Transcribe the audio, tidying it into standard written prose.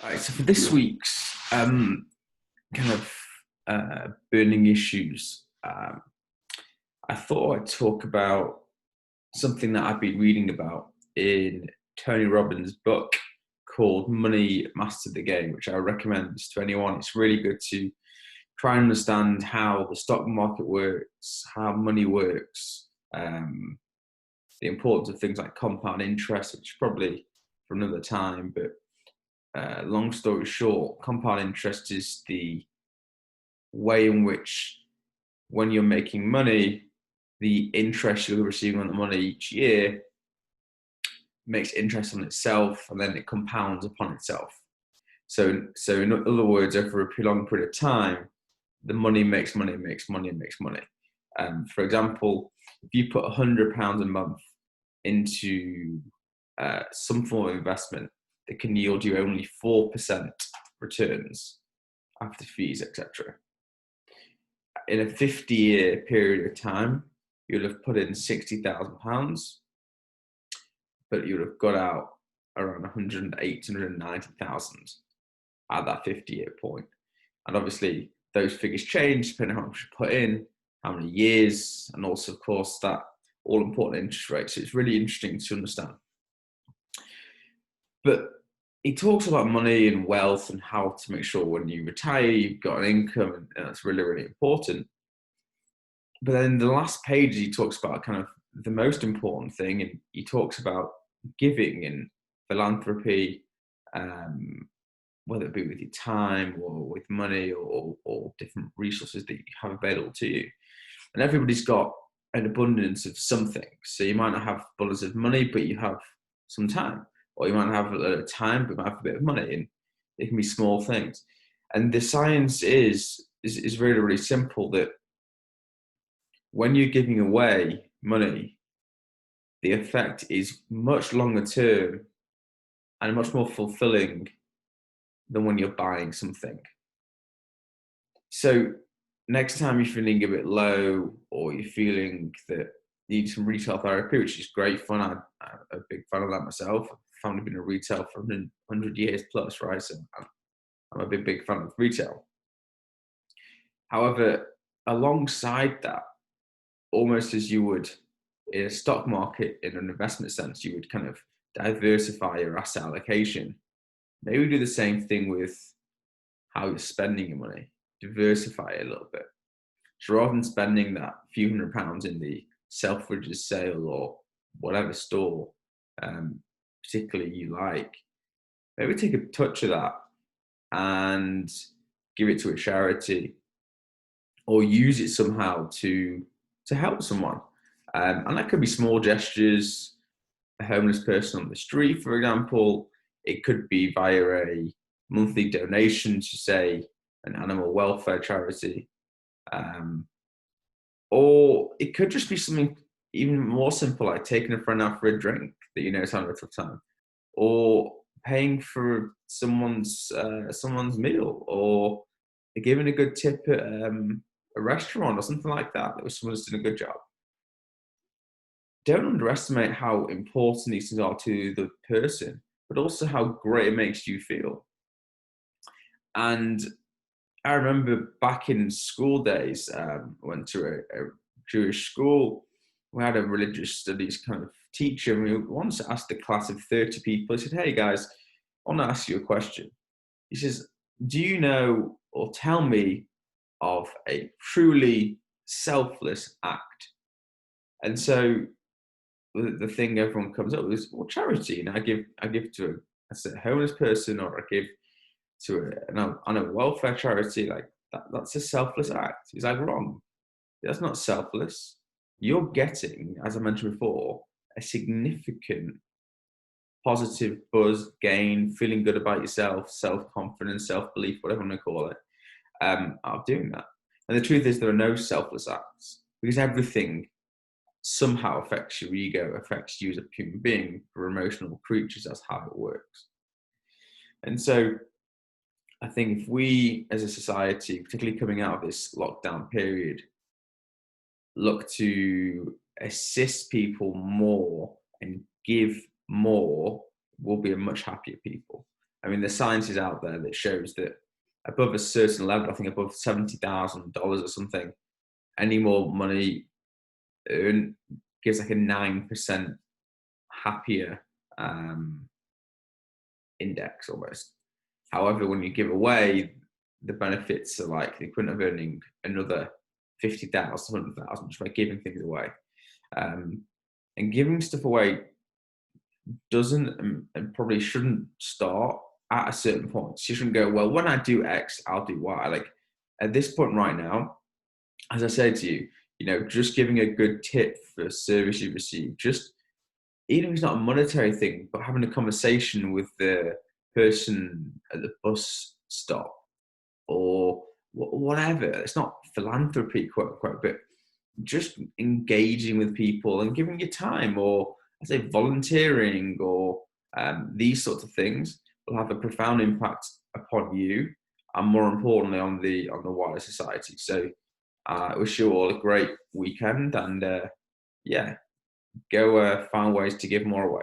All right, so for this week's kind of burning issues, I thought I'd talk about something that I've been reading about in Tony Robbins' book called Money Master the Game, which I recommend to anyone. It's really good to try and understand how the stock market works, how money works, the importance of things like compound interest, which is probably for another time, but long story short, compound interest is the way in which, when you're making money, the interest you're receiving on the money each year makes interest on itself, and then it compounds upon itself. So in other words, over a prolonged period of time, the money makes money, makes money, makes money. For example, if you put £100 a month into some form of investment that can yield you only 4% returns after fees, etc. In a 50-year period of time, you'll have put in £60,000, but you'll have got out around 108, 190,000 at that 50-year point. And obviously, those figures change depending on how much you put in, how many years, and also, of course, that all important interest rate. So it's really interesting to understand. But he talks about money and wealth and how to make sure when you retire, you've got an income, and that's really, really important. But then the last page, he talks about kind of the most important thing, and he talks about giving and philanthropy, whether it be with your time or with money or different resources that you have available to you. And everybody's got an abundance of something. So you might not have abundance of money, but you have some time, or you might have a little time, but you might have a bit of money, and it can be small things. And the science is really, really simple, that when you're giving away money, the effect is much longer term and much more fulfilling than when you're buying something. So next time you're feeling a bit low, or you're feeling that you need some retail therapy, which is great fun. I'm a big fan of that myself. I've found I've been in retail for 100 years plus, right? So I'm a big fan of retail. However, alongside that, almost as you would in a stock market, in an investment sense, you would kind of diversify your asset allocation. Maybe do the same thing with how you're spending your money. Diversify it a little bit. So rather than spending that few £100 in the Selfridges sale or whatever store, particularly you like, maybe take a touch of that and give it to a charity, or use it somehow to help someone. And that could be small gestures, a homeless person on the street, for example. It could be via a monthly donation to, say, an animal welfare charity. Or it could just be something even more simple, like taking a friend out for a drink that you know is having a tough time, or paying for someone's meal, or giving a good tip at a restaurant or something like that. That was someone's doing a good job. Don't underestimate how important these things are to the person, but also how great it makes you feel. And I remember back in school days, I went to a Jewish school. We had a religious studies kind of teacher, and we once asked a class of 30 people, he said, "Hey guys, I want to ask you a question." He says, "Do you know or tell me of a truly selfless act?" And so the thing everyone comes up with is, well, charity. And I give to a homeless person, or I give to on a welfare charity. Like that's a selfless act. Is that wrong? That's not selfless. You're getting, as I mentioned before, a significant positive buzz, gain, feeling good about yourself, self-confidence, self-belief, whatever you want to call it, of doing that. And the truth is, there are no selfless acts, because everything somehow affects your ego, affects you as a human being. For emotional creatures, that's how it works. And so I think if we as a society, particularly coming out of this lockdown period, look to assist people more and give more, we'll be a much happier people. I mean, the science is out there that shows that above a certain level, I think above $70,000 or something, any more money earned gives like a 9% happier um, index almost. However, when you give away, the benefits are like the equivalent of earning another 50,000, 100,000 just by giving things away. Um, and giving stuff away doesn't and probably shouldn't start at a certain point. So you shouldn't go, well, when I do X, I'll do Y. Like at this point right now, as I said to you, just giving a good tip for a service you receive, just even if it's not a monetary thing, but having a conversation with the person at the bus stop or whatever. It's not philanthropy, quote unquote, but just engaging with people and giving your time, or I say volunteering, or these sorts of things will have a profound impact upon you, and more importantly on the wider society. So I wish you all a great weekend, and yeah, go find ways to give more away.